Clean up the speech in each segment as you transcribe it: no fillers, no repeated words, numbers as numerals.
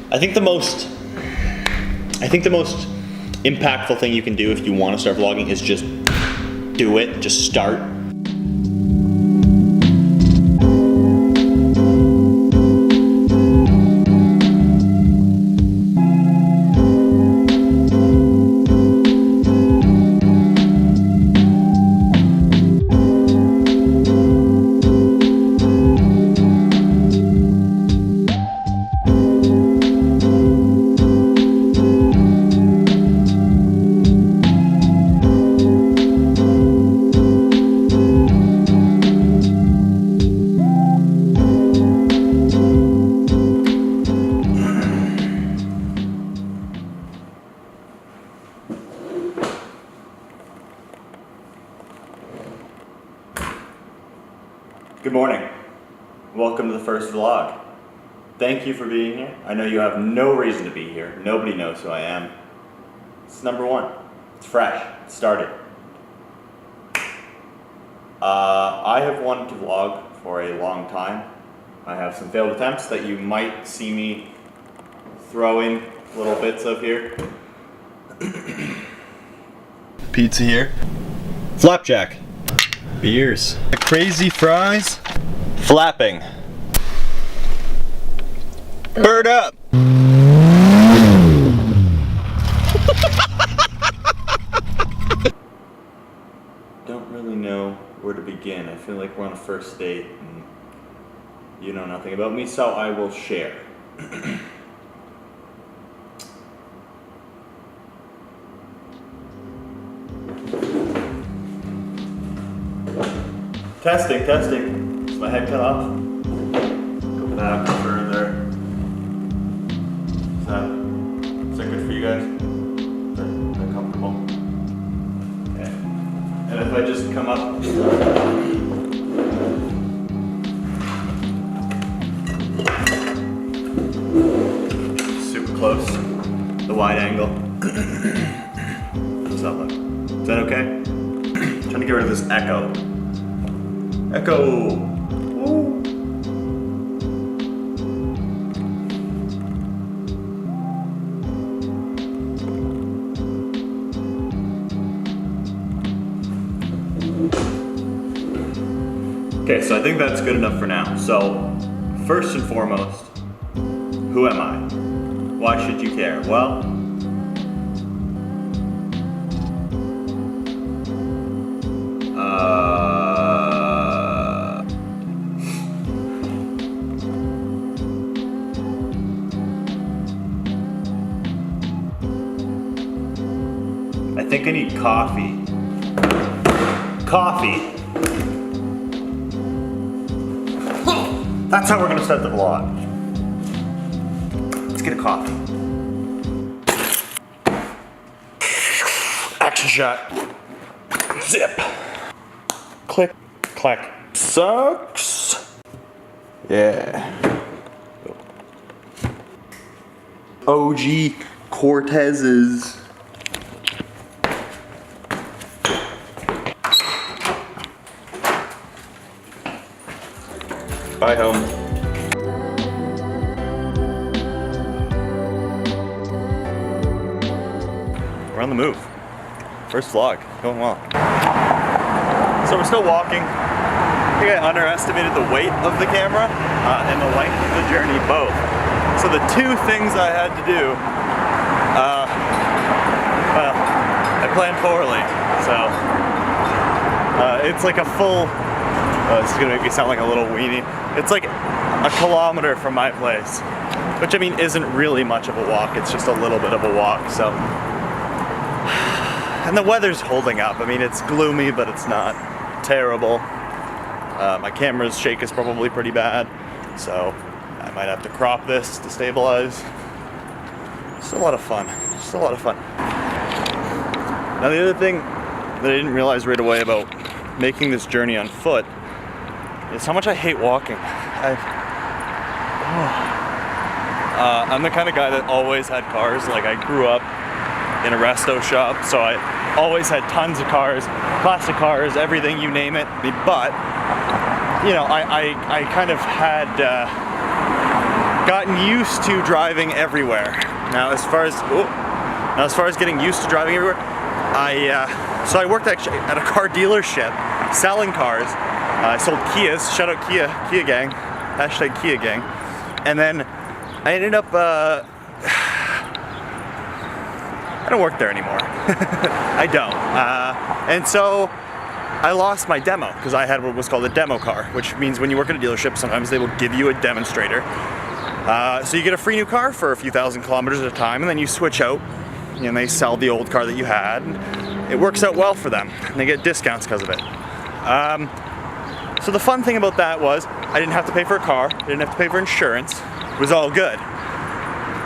I think the most impactful thing you can do if you want to start vlogging is just do it, just start. Good morning. Welcome to the first vlog. Thank you for being here. I know you have no reason to be here. Nobody knows who I am. It's number one. It's fresh. It started. I have wanted to vlog for a long time. I have some failed attempts that you might see me throw in little bits of here. Pizza here. Flapjack. Beers. Crazy fries. Flapping. Bird up. Don't really know where to begin. I feel like we're on a first date and you know nothing about me, so I will share. Testing, testing. Is my head cut off? Go back further. Is that good for you guys? Is that comfortable? Okay. And if I just come up. Super close. The wide angle. What's that look? Is that okay? I'm trying to get rid of this echo. Echo! Woo. Okay, so I think that's good enough for now. So, first and foremost, who am I? Why should you care? Well, I think I need coffee. Coffee. That's how we're gonna start the vlog. Let's get a coffee. Action shot. Zip. Click, clack. Sucks. Yeah. OG Cortez's. Bye home. We're on the move. First vlog, going well. So we're still walking. I think I underestimated the weight of the camera and the length of the journey both. So the two things I had to do, well, I planned poorly. So it's like a full, this is gonna make me sound like a little weenie. It's like a kilometer from my place, which I mean isn't really much of a walk, it's just a little bit of a walk, so. And the weather's holding up. I mean, it's gloomy, but it's not terrible. My camera's shake is probably pretty bad, so I might have to crop this to stabilize. It's a lot of fun, just a lot of fun. Now the other thing that I didn't realize right away about making this journey on foot is how much I hate walking. I'm the kind of guy that always had cars. Like, I grew up in a resto shop, so I always had tons of cars, plastic cars, everything, you name it. But, you know, I kind of had gotten used to driving everywhere. Now, as far as getting used to driving everywhere, so I worked actually at a car dealership selling cars. I sold Kias. Shout out Kia gang. Hashtag Kia gang. And then I ended up. I don't work there anymore. I don't. And so I lost my demo because I had what was called a demo car, which means when you work at a dealership, sometimes they will give you a demonstrator. So you get a free new car for a few thousand kilometers at a time, and then you switch out and they sell the old car that you had. And it works out well for them, and they get discounts because of it. So the fun thing about that was I didn't have to pay for a car, I didn't have to pay for insurance, it was all good.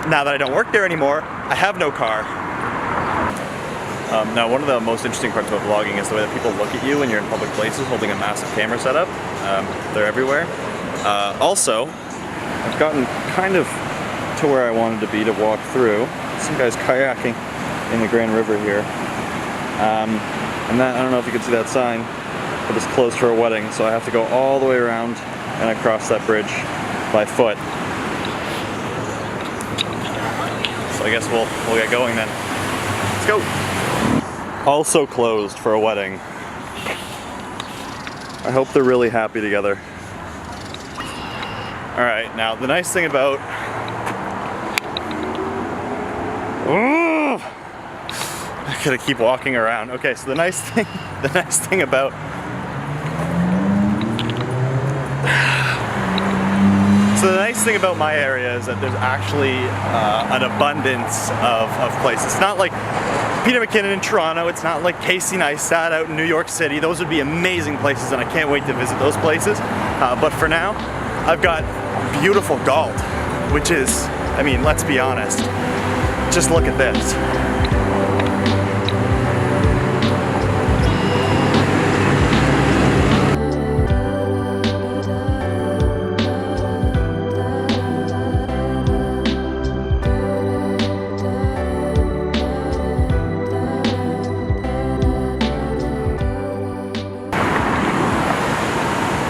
Now that I don't work there anymore, I have no car. Now, one of the most interesting parts about vlogging is the way that people look at you when you're in public places holding a massive camera setup. They're everywhere. Also, I've gotten kind of to where I wanted to be to walk through. Some guys kayaking in the Grand River here. And that, I don't know if you can see that sign, but it's closed for a wedding, so I have to go all the way around and across that bridge by foot. So I guess we'll get going then. Let's go. Also closed for a wedding. I hope they're really happy together. Alright, now the nice thing about... Ooh, I gotta keep walking around. Okay, so the nice thing about... So the nice thing about my area is that there's actually an abundance of places. It's not like Peter McKinnon in Toronto, it's not like Casey Neistat out in New York City. Those would be amazing places and I can't wait to visit those places. But for now, I've got beautiful Galt, which is, I mean, let's be honest, just look at this.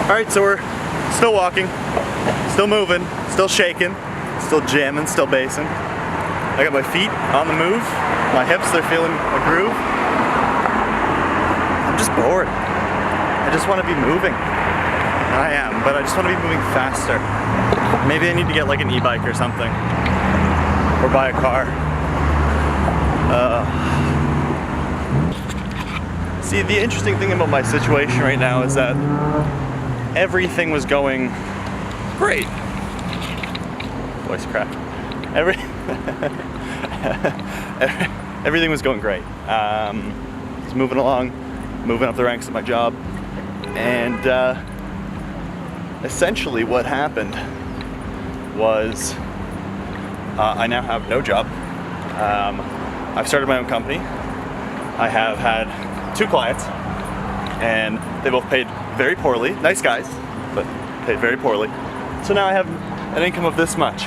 Alright, so we're still walking, still moving, still shaking, still jamming, still bassing. I got my feet on the move, my hips, they're feeling a groove. I'm just bored. I just want to be moving. I am, but I just want to be moving faster. Maybe I need to get like an e-bike or something. Or buy a car. See, the interesting thing about my situation right now is that everything was going great. Voice crack. Everything was going great. Just moving along, moving up the ranks at my job, and essentially what happened was I now have no job. I've started my own company. I have had 2 clients, and they both paid very poorly. Nice guys, but paid very poorly. So now I have an income of this much.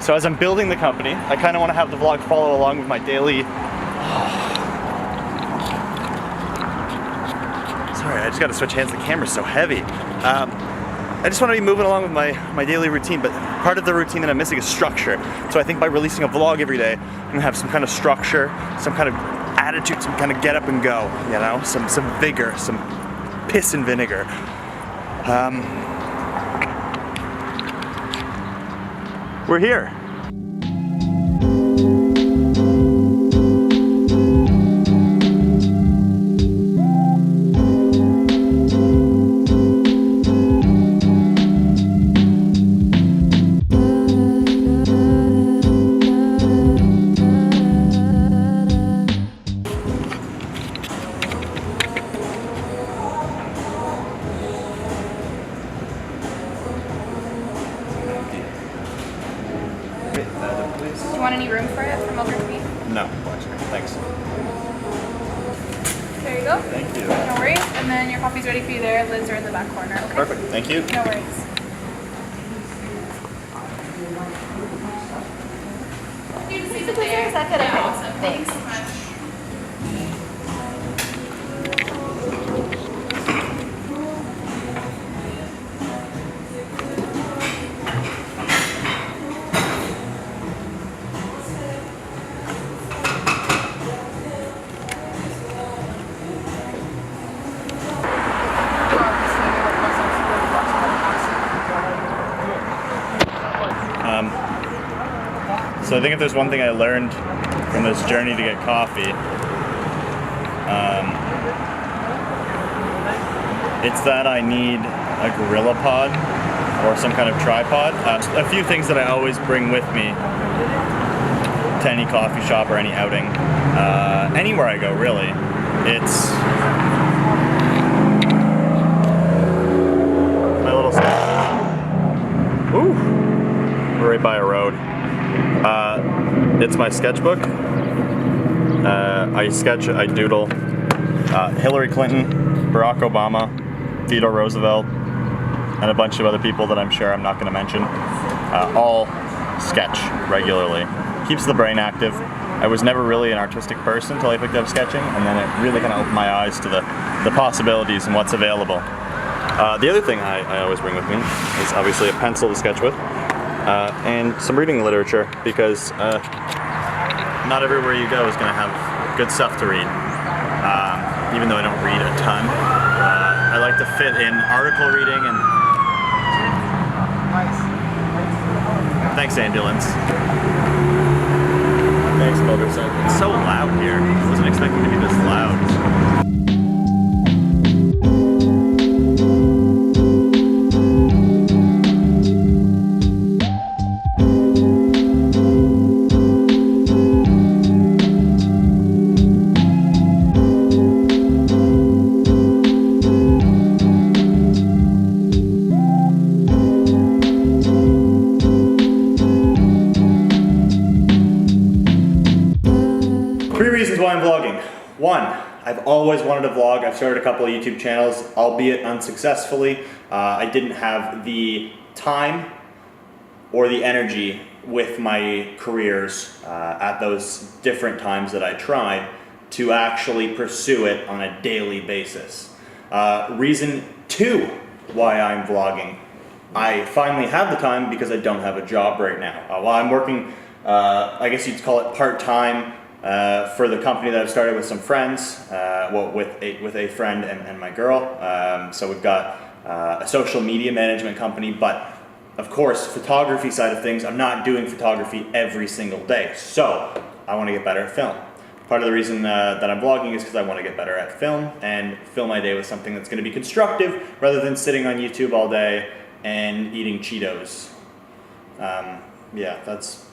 So as I'm building the company, I kind of want to have the vlog follow along with my daily... Sorry, I just got to switch hands. The camera's so heavy. I just want to be moving along with my daily routine, but part of the routine that I'm missing is structure. So I think by releasing a vlog every day, I'm going to have some kind of structure, some kind of attitude, some kind of get up and go, you know, some vigor, some piss and vinegar. We're here. Do you want any room for it from over to me? No, thanks. There you go. Thank you. No worries. And then your coffee's ready for you there. Lids are in the back corner. Okay? Perfect. Thank you. No worries. Is that good? Okay. Awesome. Thanks so much. So I think if there's one thing I learned from this journey to get coffee, it's that I need a gorilla pod or some kind of tripod. A few things that I always bring with me to any coffee shop or any outing, anywhere I go really. It's my little we're right by a road. It's my sketchbook. I sketch, I doodle Hillary Clinton, Barack Obama, Theodore Roosevelt, and a bunch of other people that I'm sure I'm not going to mention. All sketch regularly. Keeps the brain active. I was never really an artistic person until I picked up sketching, and then it really kind of opened my eyes to the possibilities and what's available. The other thing I always bring with me is obviously a pencil to sketch with, and some reading literature, because not everywhere you go is going to have good stuff to read, even though I don't read a ton. I like to fit in article reading and... Thanks, ambulance. Thanks, motorcycle. It's so loud here. I wasn't expecting to be this loud. Three reasons why I'm vlogging. One, I've always wanted to vlog. I've started a couple of YouTube channels, albeit unsuccessfully. I didn't have the time or the energy with my careers at those different times that I tried to actually pursue it on a daily basis. Reason two why I'm vlogging. I finally have the time because I don't have a job right now. While I'm working, I guess you'd call it part-time, for the company that I've started with some friends, well, with a friend and my girl. So we've got a social media management company, but of course, photography side of things, I'm not doing photography every single day. So I want to get better at film. Part of the reason that I'm vlogging is because I want to get better at film and fill my day with something that's going to be constructive rather than sitting on YouTube all day and eating Cheetos. Yeah, that's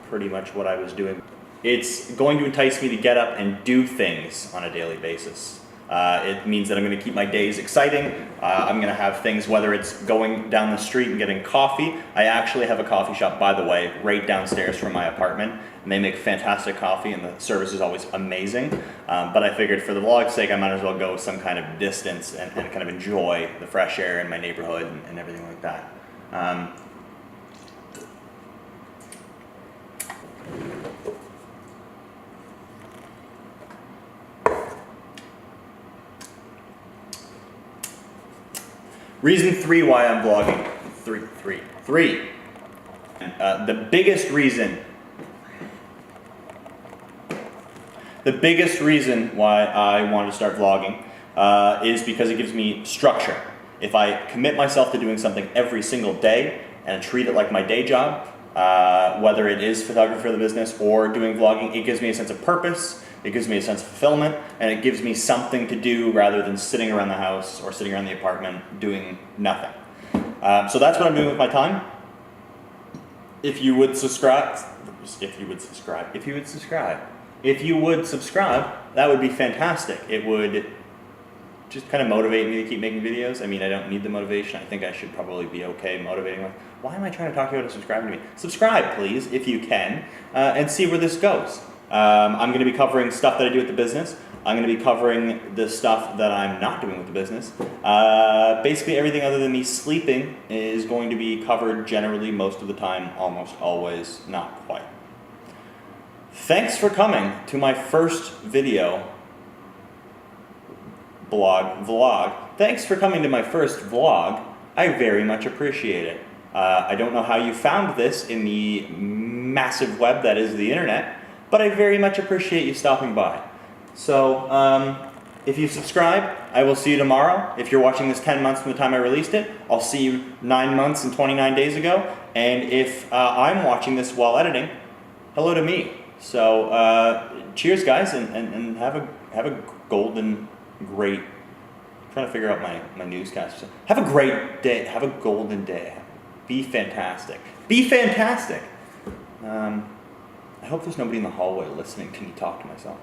pretty much what I was doing. It's going to entice me to get up and do things on a daily basis. It means that I'm going to keep my days exciting. I'm going to have things, whether it's going down the street and getting coffee. I actually have a coffee shop, by the way, right downstairs from my apartment. And they make fantastic coffee and the service is always amazing. But I figured for the vlog's sake, I might as well go some kind of distance and kind of enjoy the fresh air in my neighborhood and everything like that. Reason three why I'm vlogging. Three. The biggest reason why I want to start vlogging is because it gives me structure. If I commit myself to doing something every single day and treat it like my day job, whether it is photography for the business or doing vlogging, it gives me a sense of purpose. It gives me a sense of fulfillment, and it gives me something to do rather than sitting around the house or sitting around the apartment doing nothing. So that's what I'm doing with my time. If you would subscribe, that would be fantastic. It would just kind of motivate me to keep making videos. I mean, I don't need the motivation. I think I should probably be okay motivating them. Why am I trying to talk you into subscribing to me? Subscribe, please, if you can, and see where this goes. I'm going to be covering stuff that I do with the business. I'm going to be covering the stuff that I'm not doing with the business. Basically everything other than me sleeping is going to be covered generally most of the time, almost always, not quite. Thanks for coming to my first video vlog. Thanks for coming to my first vlog. I very much appreciate it. I don't know how you found this in the massive web that is the internet, but I very much appreciate you stopping by. So, if you subscribe, I will see you tomorrow. If you're watching this 10 months from the time I released it, I'll see you 9 months and 29 days ago. And if I'm watching this while editing, hello to me. So cheers, guys, and have a golden, great. I'm trying to figure out my newscast. Have a great day. Have a golden day. Be fantastic. Be fantastic. I hope there's nobody in the hallway listening to me talk to myself.